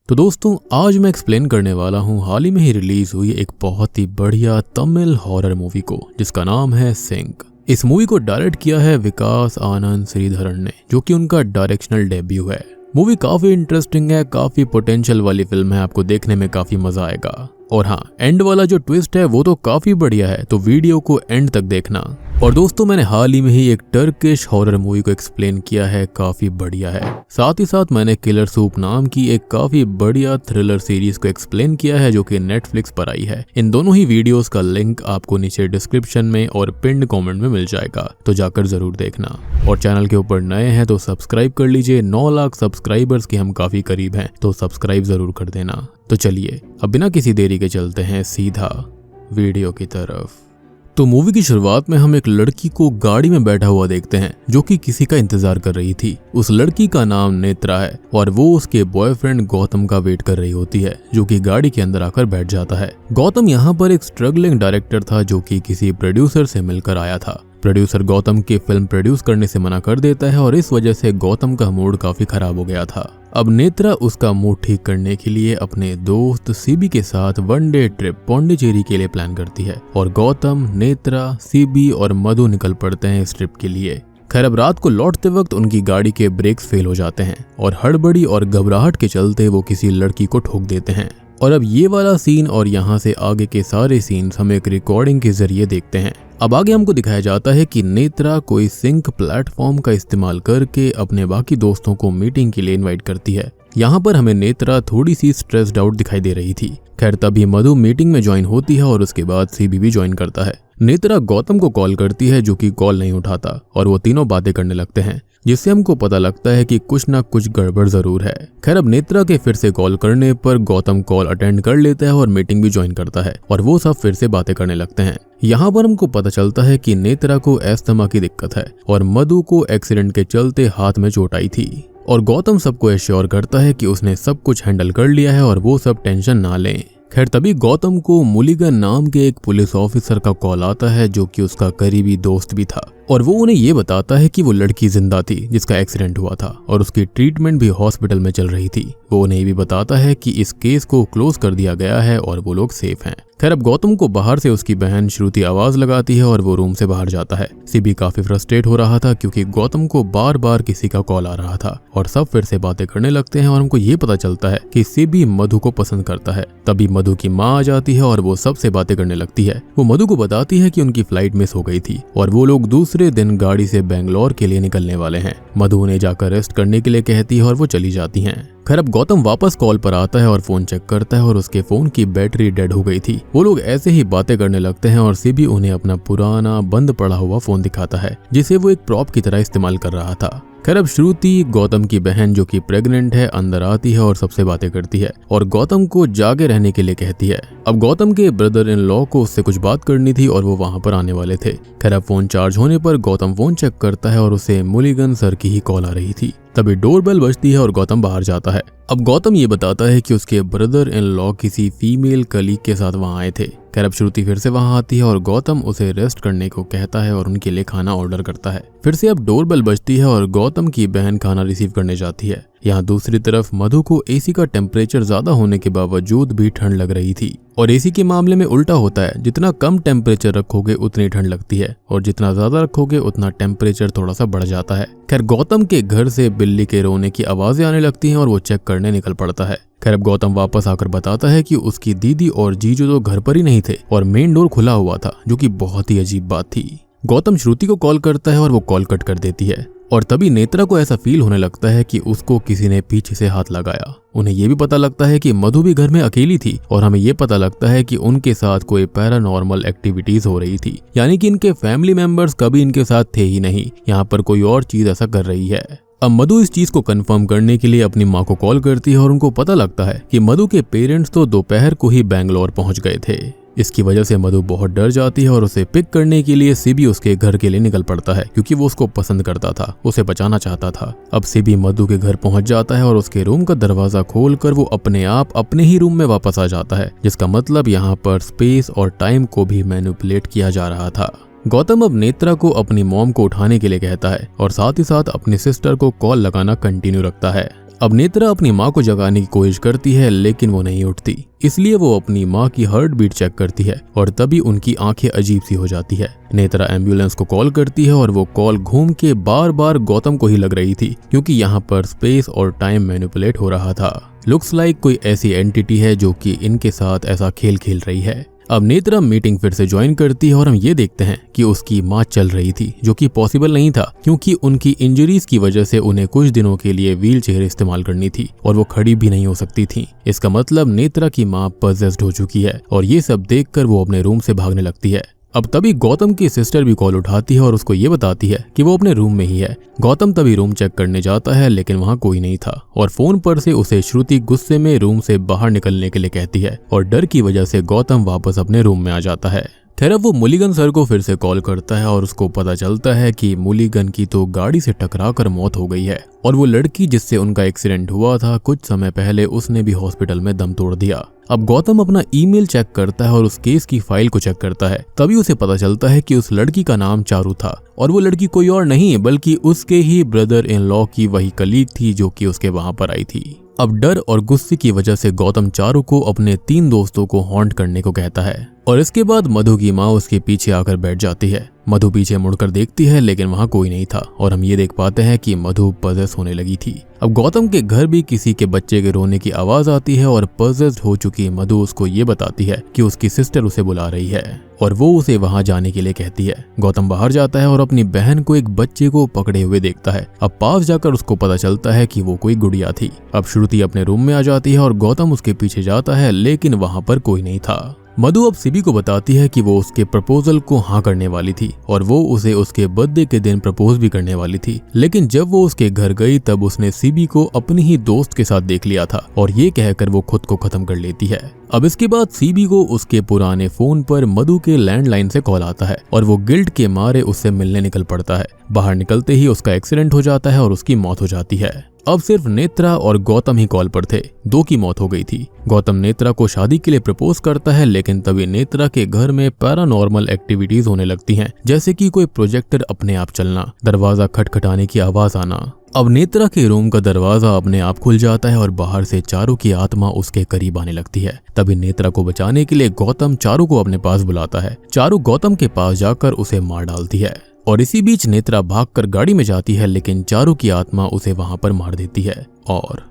तो दोस्तों आज मैं एक्सप्लेन करने वाला हूँ हाल ही में ही रिलीज हुई एक बहुत ही बढ़िया तमिल हॉरर मूवी को जिसका नाम है सिंक। इस मूवी को डायरेक्ट किया है विकास आनंद श्रीधरन ने, जो कि उनका डायरेक्शनल डेब्यू है। मूवी काफी इंटरेस्टिंग है, काफी पोटेंशियल वाली फिल्म है, आपको देखने में काफी मजा आएगा। और हाँ, एंड वाला जो ट्विस्ट है वो तो काफी बढ़िया है, तो वीडियो को एंड तक देखना। और दोस्तों मैंने हाल ही में ही एक टर्किश हॉरर मूवी को एक्सप्लेन किया है, काफी बढ़िया है। साथ ही साथ मैंने किलर सूप नाम की एक काफी बढ़िया थ्रिलर सीरीज को एक्सप्लेन किया है जो कि नेटफ्लिक्स पर आई है। इन दोनों ही वीडियोस का लिंक आपको नीचे डिस्क्रिप्शन में और पिन्ड कमेंट में मिल जाएगा, तो जाकर जरूर देखना। और चैनल के ऊपर नए हैं तो सब्सक्राइब कर लीजिए। 9 लाख सब्सक्राइबर्स के हम काफी करीब हैं, तो सब्सक्राइब जरूर कर देना। तो चलिए अब बिना किसी देरी के चलते हैं सीधा वीडियो की तरफ। तो मूवी की शुरुआत में हम एक लड़की को गाड़ी में बैठा हुआ देखते हैं जो कि किसी का इंतजार कर रही थी। उस लड़की का नाम नेत्रा है और वो उसके बॉयफ्रेंड गौतम का वेट कर रही होती है, जो कि गाड़ी के अंदर आकर बैठ जाता है। गौतम यहाँ पर एक स्ट्रगलिंग डायरेक्टर था जो कि किसी प्रोड्यूसर से मिलकर आया था। प्रोड्यूसर गौतम के फिल्म प्रोड्यूस करने से मना कर देता है और इस वजह से गौतम का मूड काफी खराब हो गया था। अब नेत्रा उसका मूड ठीक करने के लिए अपने दोस्त सीबी के साथ वनडे ट्रिप पौंडीचेरी के लिए प्लान करती है और गौतम, नेत्रा, सीबी और मधु निकल पड़ते हैं इस ट्रिप के लिए। खैर अब रात को लौटते वक्त उनकी गाड़ी के ब्रेक्स फेल हो जाते हैं और हड़बड़ी और घबराहट के चलते वो किसी लड़की को ठोक देते हैं। और अब ये वाला सीन और यहाँ से आगे के सारे सीन्स हम एक रिकॉर्डिंग के जरिए देखते हैं। अब आगे हमको दिखाया जाता है कि नेत्रा कोई सिंक प्लेटफॉर्म का इस्तेमाल करके अपने बाकी दोस्तों को मीटिंग के लिए इनवाइट करती है। यहाँ पर हमें नेत्रा थोड़ी सी स्ट्रेस्ड आउट दिखाई दे रही थी। खैर तभी मधु मीटिंग में ज्वाइन होती है और उसके बाद सीबी भी ज्वाइन करता है। नेत्रा गौतम को कॉल करती है जो कि कॉल नहीं उठाता और वो तीनों बातें करने लगते हैं, जिससे हमको पता लगता है कि कुछ ना कुछ गड़बड़ जरूर है। खैर अब नेत्रा के फिर से कॉल करने पर गौतम कॉल अटेंड कर लेता है और मीटिंग भी ज्वाइन करता है और वो सब फिर से बातें करने लगते हैं। यहाँ पर हमको पता चलता है कि नेत्रा को अस्थमा की दिक्कत है और मधु को एक्सीडेंट के चलते हाथ में चोट आई थी। और गौतम सबको एश्योर करता है कि उसने सब कुछ हैंडल कर लिया है और वो सब टेंशन ना लें। खैर तभी गौतम को मुलिगन नाम के एक पुलिस ऑफिसर का कॉल आता है जो कि उसका करीबी दोस्त भी था और वो उन्हें ये बताता है कि वो लड़की जिंदा थी जिसका एक्सीडेंट हुआ था और उसकी ट्रीटमेंट भी हॉस्पिटल में चल रही थी। वो उन्हें ये भी बताता है कि इस केस को क्लोज कर दिया गया है और वो लोग सेफ हैं। खैर अब गौतम को बाहर से उसकी बहन श्रुति आवाज लगाती है और वो रूम से बाहर जाता है। सीबी काफी फ्रस्ट्रेट हो रहा था क्योंकि गौतम को बार बार किसी का कॉल आ रहा था और सब फिर से बातें करने लगते हैं और हमको ये पता चलता है कि सीबी मधु को पसंद करता है। तभी मधु की माँ आ जाती है और वो सबसे बातें करने लगती है। वो मधु को बताती है कि उनकी फ्लाइट मिस हो गई थी और वो लोग दूसरे दिन गाड़ी से बेंगलोर के लिए निकलने वाले हैं। मधु उन्हें जाकर रेस्ट करने के लिए कहती है और वो चली जाती हैं। खैर अब गौतम वापस कॉल पर आता है और फोन चेक करता है और उसके फोन की बैटरी डेड हो गई थी। वो लोग ऐसे ही बातें करने लगते हैं और सीबी उन्हें अपना पुराना बंद पड़ा हुआ फोन दिखाता है जिसे वो एक प्रॉप की तरह इस्तेमाल कर रहा था। खैर अब श्रुति, गौतम की बहन जो कि प्रेग्नेंट है, अंदर आती है और सबसे बातें करती है और गौतम को जागे रहने के लिए कहती है। अब गौतम के ब्रदर इन लॉ को उससे कुछ बात करनी थी और वो वहां पर आने वाले थे। खैर अब फोन चार्ज होने पर गौतम फोन चेक करता है और उसे मुलिगन सर की ही कॉल आ रही थी। तभी डोरबेल बजती है और गौतम बाहर जाता है। अब गौतम ये बताता है कि उसके ब्रदर इन लॉ किसी फीमेल कलीग के साथ वहां आए थे। खैर अब श्रुति फिर से वहां आती है और गौतम उसे रेस्ट करने को कहता है और उनके लिए खाना ऑर्डर करता है। फिर से अब डोरबेल बजती है और गौतम की बहन खाना रिसीव करने जाती है। यहाँ दूसरी तरफ मधु को एसी का टेम्परेचर ज्यादा होने के बावजूद भी ठंड लग रही थी और एसी के मामले में उल्टा होता है, जितना कम टेम्परेचर रखोगे उतनी ठंड लगती है और जितना ज्यादा रखोगे उतना टेम्परेचर थोड़ा सा बढ़ जाता है। खैर गौतम के घर से बिल्ली के रोने की आवाजें आने लगती हैं और वो चेक करने निकल पड़ता है। खैर अब गौतम वापस आकर बताता है कि उसकी दीदी और जीजू तो घर पर ही नहीं थे और मेन डोर खुला हुआ था, जो कि बहुत ही अजीब बात थी। गौतम श्रुति को कॉल करता है और वो कॉल कट कर देती है और तभी नेत्रा को ऐसा फील होने लगता है कि उसको किसी ने पीछे से हाथ लगाया। उन्हें ये भी पता लगता है कि मधु भी घर में अकेली थी और हमें ये पता लगता है कि उनके साथ कोई पैरानॉर्मल एक्टिविटीज हो रही थी, यानी कि इनके फैमिली मेंबर्स कभी इनके साथ थे ही नहीं, यहाँ पर कोई और चीज ऐसा कर रही है। अब मधु इस चीज को कंफर्म करने के लिए अपनी माँ को कॉल करती है और उनको पता लगता है कि मधु के पेरेंट्स तो दोपहर को ही बेंगलोर पहुंच गए थे। इसकी वजह से मधु बहुत डर जाती है और उसे पिक करने के लिए सीबी उसके घर के लिए निकल पड़ता है क्योंकि वो उसको पसंद करता था, उसे बचाना चाहता था। अब सीबी मधु के घर पहुंच जाता है और उसके रूम का दरवाजा खोलकर वो अपने आप अपने ही रूम में वापस आ जाता है, जिसका मतलब यहाँ पर स्पेस और टाइम को भी मैनिपुलेट किया जा रहा था। गौतम अब नेत्रा को अपनी मॉम को उठाने के लिए कहता है और साथ ही साथ अपनी सिस्टर को कॉल लगाना कंटिन्यू रखता है। अब नेत्रा अपनी माँ को जगाने की कोशिश करती है लेकिन वो नहीं उठती, इसलिए वो अपनी माँ की हार्ट बीट चेक करती है और तभी उनकी आंखें अजीब सी हो जाती है। नेत्रा एम्बुलेंस को कॉल करती है और वो कॉल घूम के बार बार गौतम को ही लग रही थी क्योंकि यहाँ पर स्पेस और टाइम मैनिपुलेट हो रहा था। लुक्स लाइक कोई ऐसी एंटिटी है जो कि इनके साथ ऐसा खेल खेल रही है। अब नेत्रा मीटिंग फिर से ज्वाइन करती है और हम ये देखते हैं कि उसकी माँ चल रही थी, जो कि पॉसिबल नहीं था क्योंकि उनकी इंजरीज की वजह से उन्हें कुछ दिनों के लिए व्हील चेयर इस्तेमाल करनी थी और वो खड़ी भी नहीं हो सकती थी। इसका मतलब नेत्रा की माँ पजेस्ड हो चुकी है और ये सब देखकर वो अपने रूम से भागने लगती है। अब तभी गौतम की सिस्टर भी कॉल उठाती है और उसको ये बताती है कि वो अपने रूम में ही है। गौतम तभी रूम चेक करने जाता है लेकिन वहाँ कोई नहीं था और फोन पर से उसे श्रुति गुस्से में रूम से बाहर निकलने के लिए कहती है और डर की वजह से गौतम वापस अपने रूम में आ जाता है। खैर अब वो मुलिगन सर को फिर से कॉल करता है और उसको पता चलता है कि मुलिगन की तो गाड़ी से टकराकर मौत हो गई है और वो लड़की जिससे उनका एक्सीडेंट हुआ था कुछ समय पहले उसने भी हॉस्पिटल में दम तोड़ दिया। अब गौतम अपना ईमेल चेक करता है और उस केस की फाइल को चेक करता है, तभी उसे पता चलता है कि उस लड़की का नाम चारू था और वो लड़की कोई और नहीं बल्कि उसके ही ब्रदर इन लॉ की वही कलीग थी जो कि उसके वहां पर आई थी। अब डर और गुस्से की वजह से गौतम चारू को अपने 3 दोस्तों को हॉन्ट करने को कहता है और इसके बाद मधु की माँ उसके पीछे आकर बैठ जाती है। मधु पीछे मुड़कर देखती है लेकिन वहाँ कोई नहीं था और हम ये देख पाते हैं कि मधु पजेस होने लगी थी। अब गौतम के घर भी किसी के बच्चे के रोने की आवाज आती है और पजेस्ड हो चुकी मधु उसको ये बताती है कि उसकी सिस्टर उसे बुला रही है और वो उसे वहां जाने के लिए कहती है। गौतम बाहर जाता है और अपनी बहन को एक बच्चे को पकड़े हुए देखता है। अब पास जाकर उसको पता चलता है कि वो कोई गुड़िया थी। अब श्रुति अपने रूम में आ जाती है और गौतम उसके पीछे जाता है लेकिन वहां पर कोई नहीं था। मधु अब सीबी को बताती है कि वो उसके प्रपोजल को हाँ करने वाली थी और वो उसे उसके बर्थडे के दिन प्रपोज भी करने वाली थी, लेकिन जब वो उसके घर गई तब उसने सीबी को अपनी ही दोस्त के साथ देख लिया था और ये कहकर वो खुद को खत्म कर लेती है। अब इसके बाद सीबी को उसके पुराने फोन पर मधु के लैंडलाइन से कॉल आता है और वो गिल्ट के मारे उससे मिलने निकल पड़ता है। बाहर निकलते ही उसका एक्सीडेंट हो जाता है और उसकी मौत हो जाती है। अब सिर्फ नेत्रा और गौतम ही कॉल पर थे, 2 की मौत हो गई थी। गौतम नेत्रा को शादी के लिए प्रपोज करता है लेकिन तभी नेत्रा के घर में पैरानॉर्मल एक्टिविटीज होने लगती हैं, जैसे कि कोई प्रोजेक्टर अपने आप चलना, दरवाजा खटखटाने की आवाज आना। अब नेत्रा के रूम का दरवाजा अपने आप खुल जाता है और बाहर से चारू की आत्मा उसके करीब आने लगती है। तभी नेत्रा को बचाने के लिए गौतम चारू को अपने पास बुलाता है। चारू गौतम के पास जाकर उसे मार डालती है और इसी बीच नेत्रा भागकर गाड़ी में जाती है लेकिन चारू की आत्मा उसे वहां पर मार देती है और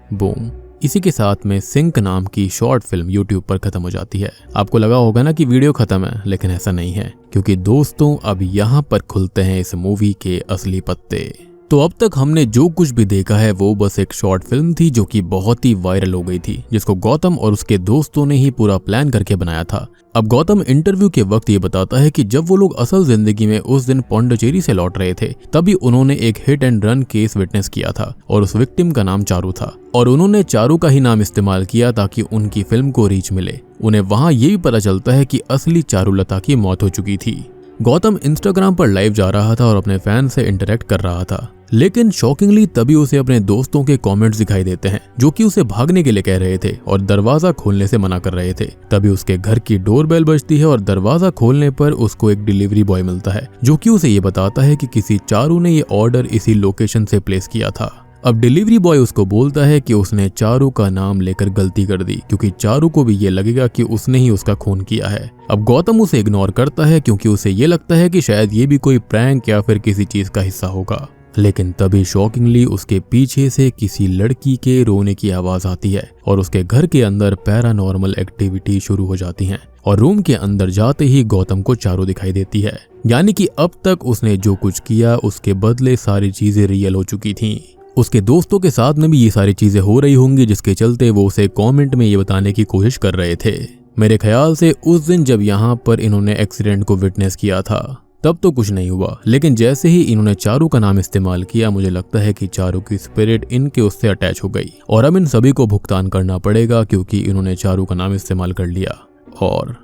बूम। इसी के साथ में सिंक नाम की शॉर्ट फिल्म YouTube पर खत्म हो जाती है। आपको लगा होगा ना कि वीडियो खत्म है, लेकिन ऐसा नहीं है क्योंकि दोस्तों अब यहाँ पर खुलते हैं इस मूवी के असली पत्ते। तो अब तक हमने जो कुछ भी देखा है वो बस एक शॉर्ट फिल्म थी जो कि बहुत ही वायरल हो गई थी, जिसको गौतम और उसके दोस्तों ने ही पूरा प्लान करके बनाया था। अब गौतम इंटरव्यू के वक्त ये बताता है कि जब वो लोग असल जिंदगी में उस दिन पौंडीचेरी से लौट रहे थे तभी उन्होंने एक hit and run case witness किया था और उस विक्टिम का नाम चारू था और उन्होंने चारू का ही नाम इस्तेमाल किया ताकि उनकी फिल्म को रीच मिले। उन्हें वहां ये भी पता चलता है कि असली चारुलता की मौत हो चुकी थी। गौतम इंस्टाग्राम पर लाइव जा रहा था और अपने फैन से इंटरेक्ट कर रहा था, लेकिन शॉकिंगली तभी उसे अपने दोस्तों के कमेंट्स दिखाई देते हैं जो कि उसे भागने के लिए कह रहे थे और दरवाजा खोलने से मना कर रहे थे। तभी उसके घर की डोरबेल बजती है और दरवाजा खोलने पर उसको एक डिलीवरी बॉय मिलता है जो कि उसे ये बताता है कि किसी चारू ने ये ऑर्डर इसी लोकेशन से प्लेस किया था। अब डिलीवरी बॉय उसको बोलता है कि उसने चारू का नाम लेकर गलती कर दी क्योंकि चारू को भी ये लगेगा कि उसने ही उसका खून किया है। अब गौतम उसे इग्नोर करता है क्योंकि उसे ये लगता है कि शायद ये भी कोई प्रैंक या फिर किसी चीज का हिस्सा होगा, लेकिन तभी शॉकिंगली उसके पीछे से किसी लड़की के रोने की आवाज आती है और उसके घर के अंदर पैरानॉर्मल एक्टिविटी शुरू हो जाती हैं और रूम के अंदर जाते ही गौतम को चारू दिखाई देती है। यानी कि अब तक उसने जो कुछ किया उसके बदले सारी चीजें रियल हो चुकी थीं। उसके दोस्तों के साथ में भी ये सारी चीजें हो रही होंगी जिसके चलते वो उसे कमेंट में ये बताने की कोशिश कर रहे थे। मेरे ख्याल से उस दिन जब यहाँ पर इन्होंने एक्सीडेंट को विटनेस किया था तब तो कुछ नहीं हुआ, लेकिन जैसे ही इन्होंने चारू का नाम इस्तेमाल किया मुझे लगता है कि चारू की स्पिरिट इनके उससे अटैच हो गई और अब इन सभी को भुगतान करना पड़ेगा क्योंकि इन्होंने चारू का नाम इस्तेमाल कर लिया। और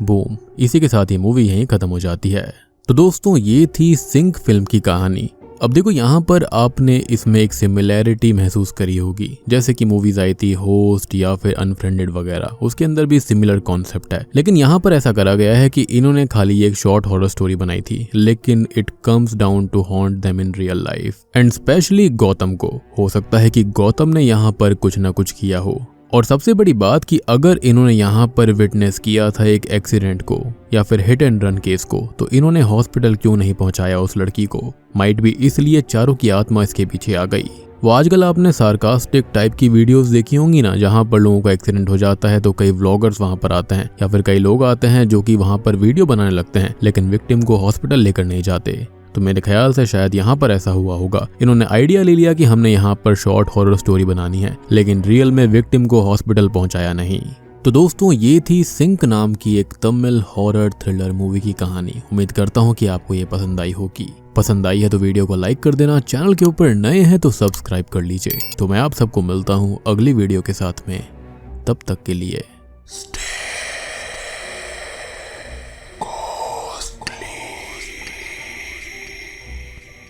बूम, इसी के साथ ही मूवी यहीं खत्म हो जाती है। तो दोस्तों ये थी सिंक फिल्म की कहानी। अब देखो यहाँ पर आपने इसमें एक सिमिलैरिटी महसूस करी होगी, जैसे कि मूवीज आई थी होस्ट या फिर अनफ्रेंडेड वगैरह, उसके अंदर भी सिमिलर कॉन्सेप्ट है। लेकिन यहाँ पर ऐसा करा गया है कि इन्होंने खाली एक शॉर्ट हॉरर स्टोरी बनाई थी, लेकिन it comes down to haunt them in real life and specially Gautam को। हो सकता है कि गौतम ने यहाँ पर कुछ ना कुछ किया हो। और सबसे बड़ी बात कि अगर इन्होंने यहाँ पर विटनेस किया था एक एक्सीडेंट को या फिर हिट एंड रन केस को, तो इन्होंने हॉस्पिटल क्यों नहीं पहुंचाया उस लड़की को? माइट भी इसलिए चारों की आत्मा इसके पीछे आ गई। वो आजकल आपने सार्कास्टिक टाइप की वीडियोस देखी होंगी ना, जहां पर लोगों का एक्सीडेंट हो जाता है तो कई व्लॉगर्स वहां पर आते हैं या फिर कई लोग आते हैं जो कि वहां पर वीडियो बनाने लगते हैं, लेकिन विक्टिम को हॉस्पिटल लेकर नहीं जाते। तो मेरे ख्याल से शायद यहाँ पर ऐसा हुआ होगा। इन्होंने आइडिया ले लिया कि हमने यहाँ पर शॉर्ट हॉरर स्टोरी बनानी है, लेकिन रियल में विक्टिम को हॉस्पिटल पहुंचाया नहीं। तो दोस्तों, ये थी सिंक नाम की एक तमिल हॉरर थ्रिलर मूवी की कहानी। उम्मीद करता हूँ कि आपको ये पसंद आई होगी। पसंद आई है तो वीडियो को लाइक कर देना, चैनल के ऊपर नए हैं तो सब्सक्राइब कर लीजिए। तो मैं आप सबको मिलता हूँ अगली वीडियो के साथ में, तब तक के लिए